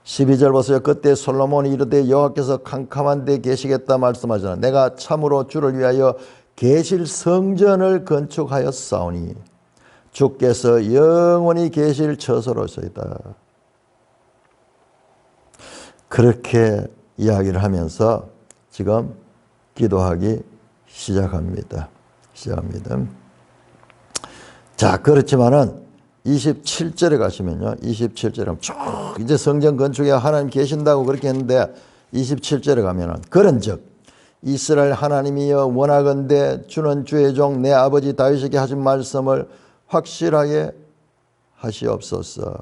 12절 보세요. 그때 솔로몬이 이르되 여호와께서 캄캄한 데 계시겠다 말씀하잖아. 내가 참으로 주를 위하여 계실 성전을 건축하였사오니 주께서 영원히 계실 처소로소이다. 그렇게 이야기를 하면서 지금 기도하기 시작합니다. 자, 그렇지만은 27절에 가시면요. 27절에 쭉 이제 성전 건축에 하나님 계신다고 그렇게 했는데 27절에 가면은 그런즉 이스라엘 하나님이여 원하건대 주는 주의 종 내 아버지 다윗에게 하신 말씀을 확실하게 하시옵소서.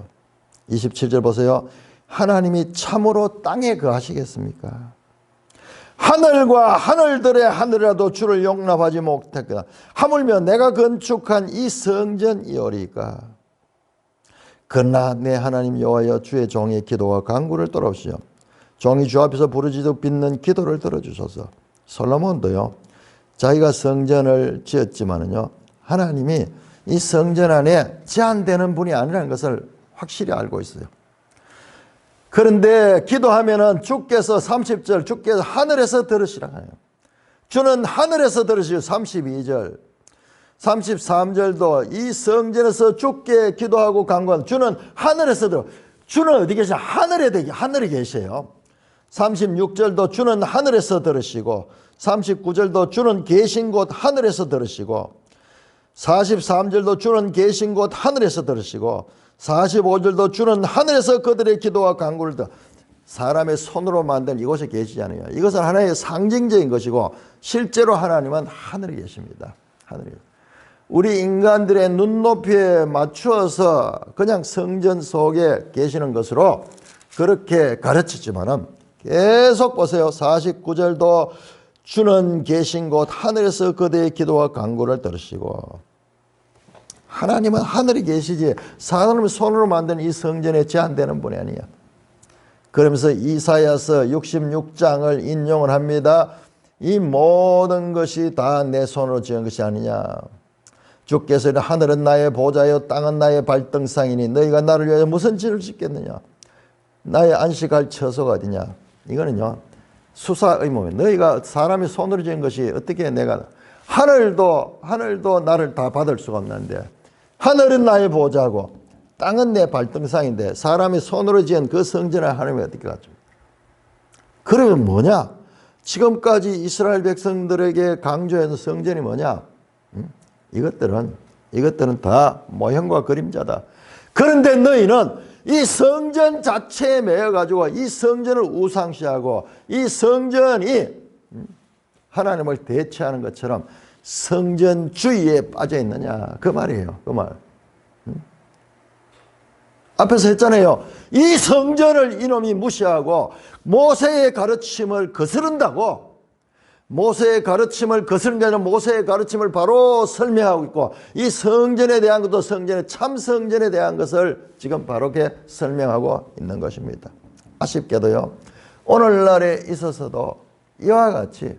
27절 보세요. 하나님이 참으로 땅에 거하시겠습니까? 하늘과 하늘들의 하늘이라도 주를 용납하지 못했거나 하물며 내가 건축한 이 성전이오리까. 그러나 내 하나님 여호와여 주의 종의 기도와 간구를 들어오시오. 종이 주 앞에서 부르짖어 빚는 기도를 들어주소서. 솔로몬도요, 자기가 성전을 지었지만은요, 하나님이 이 성전 안에 제한되는 분이 아니라는 것을 확실히 알고 있어요. 그런데 기도하면은 주께서 30절 주께서 하늘에서 들으시라 하네요. 주는 하늘에서 들으시고 32절 33절도 이 성전에서 주께 기도하고 간구한 주는 하늘에서 들어. 주는 어디 계셔? 하늘에 계세요. 36절도 주는 하늘에서 들으시고 39절도 주는 계신 곳 하늘에서 들으시고 43절도 주는 계신 곳 하늘에서 들으시고 45절도 주는 하늘에서 그들의 기도와 간구를 들어. 사람의 손으로 만든 이곳에 계시지 않아요. 이것은 하나의 상징적인 것이고 실제로 하나님은 하늘에 계십니다. 하늘에. 우리 인간들의 눈높이에 맞추어서 그냥 성전 속에 계시는 것으로 그렇게 가르치지만은 계속 보세요. 49절도 주는 계신 곳 하늘에서 그들의 기도와 간구를 들으시고 하나님은 하늘에 계시지 사람의 손으로 만든 이 성전에 제한되는 분이 아니야. 그러면서 이사야서 66장을 인용을 합니다. 이 모든 것이 다 내 손으로 지은 것이 아니냐. 주께서 하늘은 나의 보좌여 땅은 나의 발등상이니 너희가 나를 위하여 무슨 진을 짓겠느냐. 나의 안식할 처소가 어디냐. 이거는요 수사 의무예요. 너희가 사람이 손으로 지은 것이 어떻게 내가 하늘도 나를 다 받을 수가 없는데 하늘은 나의 보좌고 땅은 내 발등상인데 사람이 손으로 지은 그 성전을 하나님이 어떻게 갖죠? 그러면 뭐냐? 지금까지 이스라엘 백성들에게 강조해서 성전이 뭐냐? 이것들은 다 모형과 그림자다. 그런데 너희는 이 성전 자체에 매여가지고 이 성전을 우상시하고 이 성전이 하나님을 대체하는 것처럼 성전주의에 빠져 있느냐 그 말이에요. 그 말. 앞에서 했잖아요. 이 성전을 이놈이 무시하고 모세의 가르침을 거스른다고. 모세의 가르침을 거스른 게 아니라 모세의 가르침을 바로 설명하고 있고 이 성전에 대한 것도 참 성전에 대한 것을 지금 바로 이렇게 설명하고 있는 것입니다. 아쉽게도요. 오늘날에 있어서도 이와 같이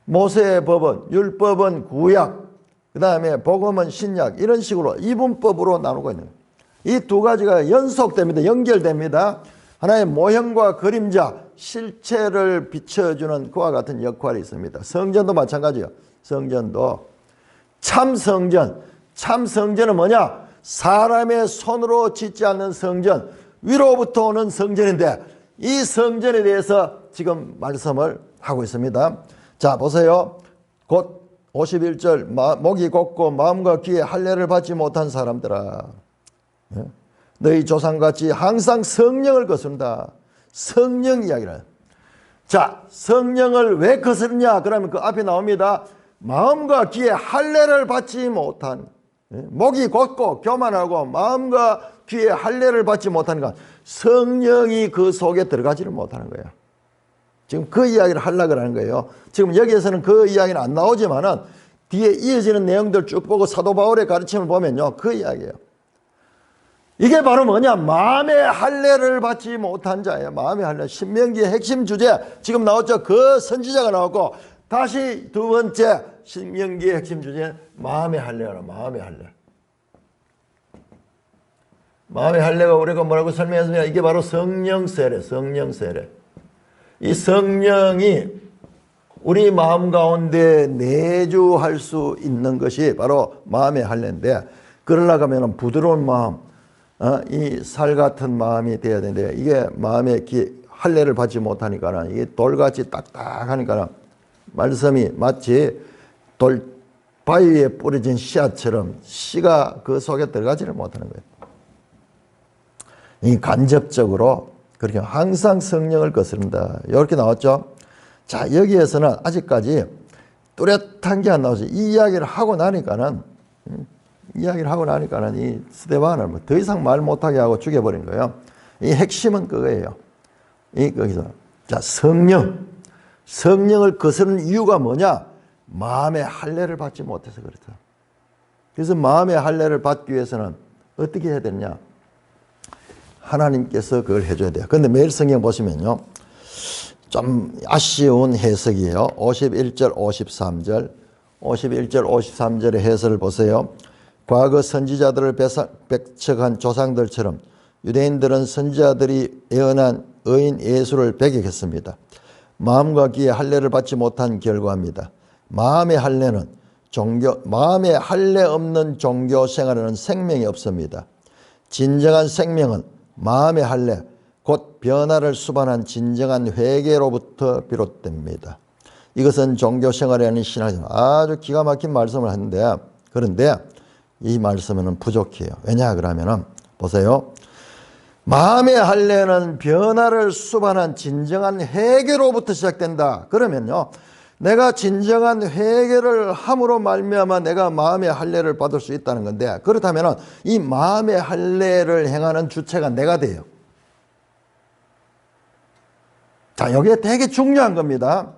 모세의 법은 율법은 구약, 그 다음에 복음은 신약 이런 식으로 이분법으로 나누고 있는 거예요. 이 두 가지가 연속됩니다. 연결됩니다. 하나의 모형과 그림자, 실체를 비춰주는 그와 같은 역할이 있습니다. 성전도 마찬가지예요. 성전도 참성전은 뭐냐? 사람의 손으로 짓지 않는 성전, 위로부터 오는 성전인데 이 성전에 대해서 지금 말씀을 하고 있습니다. 자 보세요. 곧 51절 목이 곧고 마음과 귀에 할례를 받지 못한 사람들아 너희 조상같이 항상 성령을 거스른다. 성령 이야기를. 자, 성령을 왜 거스르냐? 그러면 그 앞에 나옵니다. 마음과 귀에 할례를 받지 못한 목이 곧고 교만하고 마음과 귀에 할례를 받지 못하니까 성령이 그 속에 들어가지를 못하는 거예요. 지금 그 이야기를 하려고 하는 거예요. 지금 여기에서는 그 이야기는 안 나오지만은 뒤에 이어지는 내용들 쭉 보고 사도 바울의 가르침을 보면요, 그 이야기예요. 이게 바로 뭐냐? 마음의 할례를 받지 못한 자예요. 마음의 할례. 신명기의 핵심 주제 지금 나왔죠. 그 선지자가 나왔고, 다시 두 번째 신명기의 핵심 주제 마음의 할례라. 마음의 할례. 마음의 할례가 우리가 뭐라고 설명했으면 이게 바로 성령 세례. 성령 세례. 이 성령이 우리 마음 가운데 내주할 수 있는 것이 바로 마음의 할례인데, 그러려고 하면 부드러운 마음, 이 살 같은 마음이 돼야 되는데, 이게 마음의 할례를 받지 못하니까는 이게 돌같이 딱딱하니까는 말씀이 마치 돌 바위에 뿌려진 씨앗처럼 씨가 그 속에 들어가지를 못하는 거예요. 이 간접적으로 그렇게 항상 성령을 거스른다. 이렇게 나왔죠. 자, 여기에서는 아직까지 뚜렷한 게 안 나오죠. 이 이야기를 하고 나니까는 이 스데반을 뭐 더 이상 말 못하게 하고 죽여버린 거예요. 이 핵심은 그거예요. 거기서. 자, 성령을 거스르는 이유가 뭐냐? 마음의 할례를 받지 못해서 그렇다. 그래서 마음의 할례를 받기 위해서는 어떻게 해야 되느냐? 하나님께서 그걸 해줘야 돼요. 그런데 매일 성경 보시면요, 좀 아쉬운 해석이에요. 51절, 53절, 53절의 해설을 보세요. 과거 선지자들을 배척한 조상들처럼 유대인들은 선지자들이 예언한 의인 예수를 배격했습니다. 마음과 귀에 할례를 받지 못한 결과입니다. 마음의 할례 없는 종교 생활에는 생명이 없습니다. 진정한 생명은 마음의 할례, 곧 변화를 수반한 진정한 회개로부터 비롯됩니다. 이것은 종교 생활이 아닌 신앙생활. 아주 기가 막힌 말씀을 하는데, 그런데 이 말씀은 부족해요. 왜냐 그러면은 보세요. 마음의 할례는 변화를 수반한 진정한 회개로부터 시작된다. 그러면요, 내가 진정한 회개를 함으로 말미암아 내가 마음의 할례를 받을 수 있다는 건데, 그렇다면 이 마음의 할례를 행하는 주체가 내가 돼요. 자, 여기에 되게 중요한 겁니다.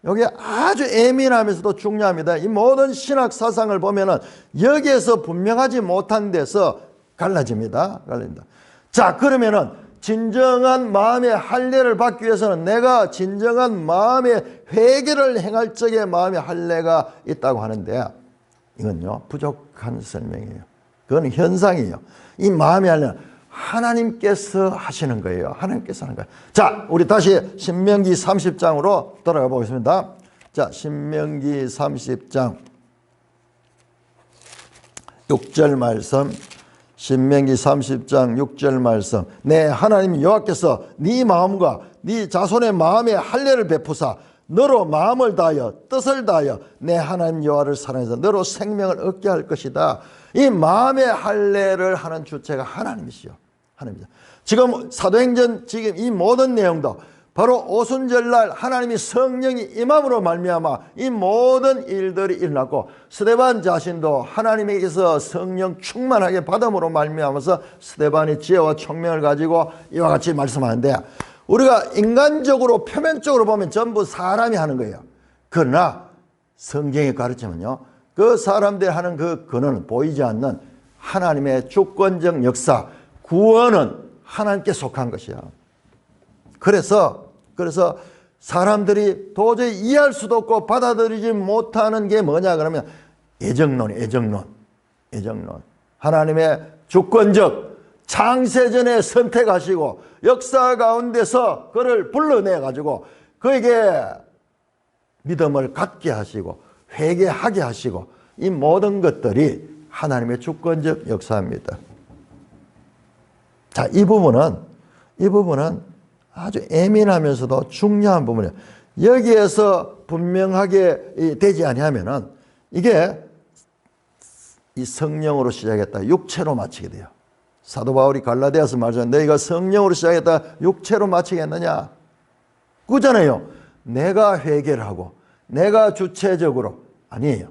여기 아주 예민하면서도 중요합니다. 이 모든 신학 사상을 보면은 여기에서 분명하지 못한 데서 갈라집니다. 자, 그러면은 진정한 마음의 할례를 받기 위해서는 내가 진정한 마음의 회개를 행할 적에 마음의 할례가 있다고 하는데, 이건요, 부족한 설명이에요. 그건 현상이에요. 이 마음의 할례는 하나님께서 하시는 거예요. 하나님께서 하는 거예요. 자, 우리 다시 신명기 30장으로 돌아가 보겠습니다. 자, 신명기 30장 6절 말씀. 신명기 30장 6절 말씀. 내 하나님 여호와께서 네 마음과 네 자손의 마음에 할례를 베푸사 너로 마음을 다하여 뜻을 다하여 내 하나님 여호와를 사랑해서 너로 생명을 얻게 할 것이다. 이 마음의 할례를 하는 주체가 하나님이시요. 하나님이죠. 지금 사도행전 지금 이 모든 내용도 바로 오순절날 하나님이 성령이 임함으로 말미암아 이 모든 일들이 일어났고, 스데반 자신도 하나님에게서 성령 충만하게 받음으로 말미암아서 스데반이 지혜와 총명을 가지고 이와 같이 말씀하는데, 우리가 인간적으로 표면적으로 보면 전부 사람이 하는 거예요. 그러나 성경의 가르침은요, 그 사람들이 하는 그 근원은 보이지 않는 하나님의 주권적 역사, 구원은 하나님께 속한 것이야. 그래서 사람들이 도저히 이해할 수도 없고 받아들이지 못하는 게 뭐냐 그러면 애정론. 하나님의 주권적 창세전에 선택하시고 역사 가운데서 그를 불러내 가지고 그에게 믿음을 갖게 하시고 회개하게 하시고, 이 모든 것들이 하나님의 주권적 역사입니다. 자, 이 부분은 아주 예민하면서도 중요한 부분이에요. 여기에서 분명하게 되지 아니하면은 이게 이 성령으로 시작했다 육체로 마치게 돼요. 사도 바울이 갈라디아서 말하잖아요. 너희가 성령으로 시작했다 육체로 마치겠느냐? 그잖아요. 내가 회개를 하고 내가 주체적으로. 아니에요.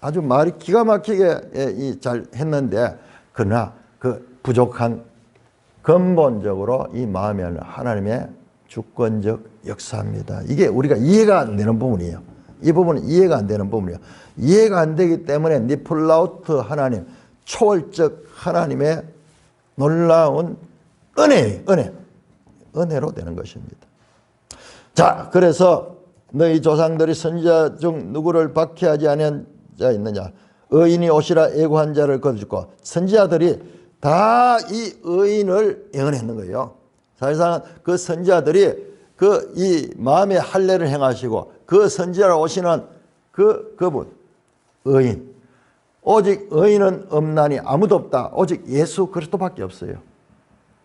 아주 말이 기가 막히게 잘 했는데, 그러나 그 부족한 근본적으로 이 마음에는 하나님의 주권적 역사입니다. 이게 우리가 이해가 안 되는 부분이에요. 이 부분은 이해가 안 되는 부분이에요. 이해가 안 되기 때문에 니플라우트 하나님, 초월적 하나님의 놀라운 은혜로 되는 것입니다. 자, 그래서 너희 조상들이 선지자 중 누구를 박해하지 아니한 자 있느냐? 의인이 오시라 예고한 자를 거두고. 선지자들이 다 이 의인을 예언했는 거예요. 사실상 그 선지자들이 그 이 마음의 할례를 행하시고 그 선지자로 오시는 그분 의인, 오직 의인은 없나니 아무도 없다. 오직 예수 그리스도밖에 없어요.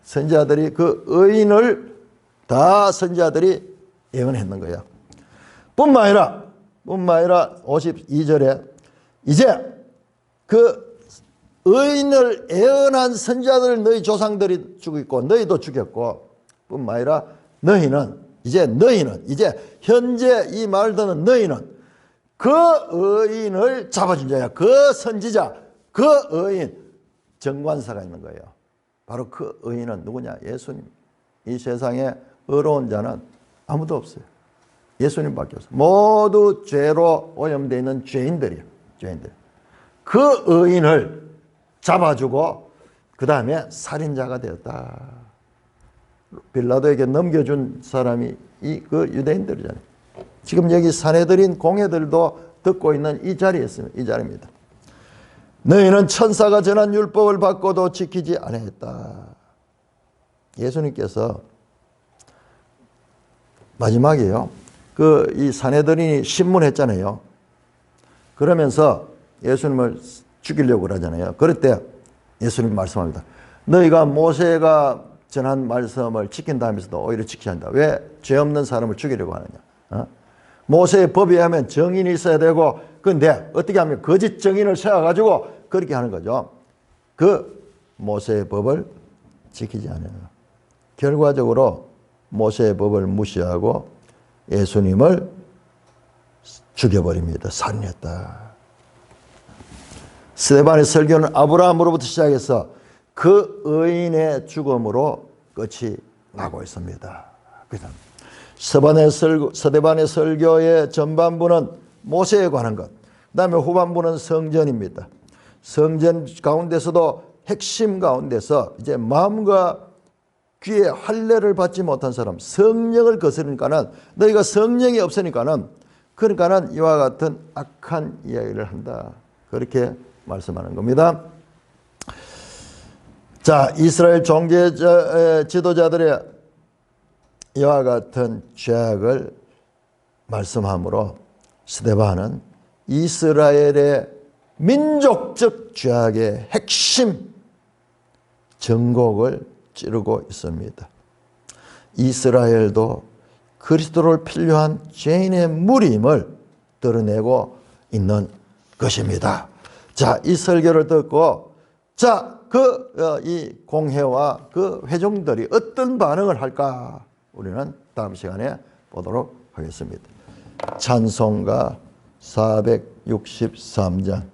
선지자들이 그 의인을 다 선지자들이 예언했는 거예요. 뿐만 아니라 52절에 이제 그 의인을 예언한 선지자들을 너희 조상들이 죽였고 너희도 죽였고, 뿐만 아니라 너희는 이제 현재 이 말을 듣는 너희는 그 의인을 잡아준 자야. 그 선지자, 그 의인, 정관사가 있는 거예요. 바로 그 의인은 누구냐? 예수님. 이 세상에 의로운 자는 아무도 없어요. 예수님밖에 없어요. 모두 죄로 오염되어 있는 죄인들이에요. 그 의인을 잡아주고 그 다음에 살인자가 되었다. 빌라도에게 넘겨준 사람이 그 유대인들이잖아요. 지금 여기 산헤드린 공회들도 듣고 있는 이 자리에 있습니다. 이 자리입니다. 너희는 천사가 전한 율법을 받고도 지키지 아니했다. 예수님께서 마지막이에요. 이 산헤드린이 신문했잖아요. 그러면서 예수님을 죽이려고 그러잖아요. 그럴 때 예수님 말씀합니다. 너희가 모세가 전한 말씀을 지킨다면서도 오히려 지키지 않는다. 왜 죄 없는 사람을 죽이려고 하느냐? 모세의 법에 의하면 정인이 있어야 되고, 근데 어떻게 하면 거짓 정인을 세워가지고 그렇게 하는 거죠. 그 모세의 법을 지키지 않아요. 결과적으로 모세의 법을 무시하고 예수님을 죽여버립니다. 살인했다. 스데반의 설교는 아브라함으로부터 시작해서 그 의인의 죽음으로 끝이 나고 있습니다. 스데반의 설교의 전반부는 모세에 관한 것, 그 다음에 후반부는 성전입니다. 성전 가운데서도 핵심 가운데서 이제 마음과 귀에 할례를 받지 못한 사람, 성령을 거스르니까는, 너희가 성령이 없으니까는, 그러니까는 이와 같은 악한 이야기를 한다. 그렇게 말씀하는 겁니다. 자, 이스라엘 종교 지도자들의 이와 같은 죄악을 말씀하므로 스데반은 이스라엘의 민족적 죄악의 핵심 전곡을 찌르고 있습니다. 이스라엘도 그리스도를 필요한 죄인의 무림을 드러내고 있는 것입니다. 자, 이 설교를 듣고, 자, 이 공회와 그 회중들이 어떤 반응을 할까? 우리는 다음 시간에 보도록 하겠습니다. 찬송가 463장.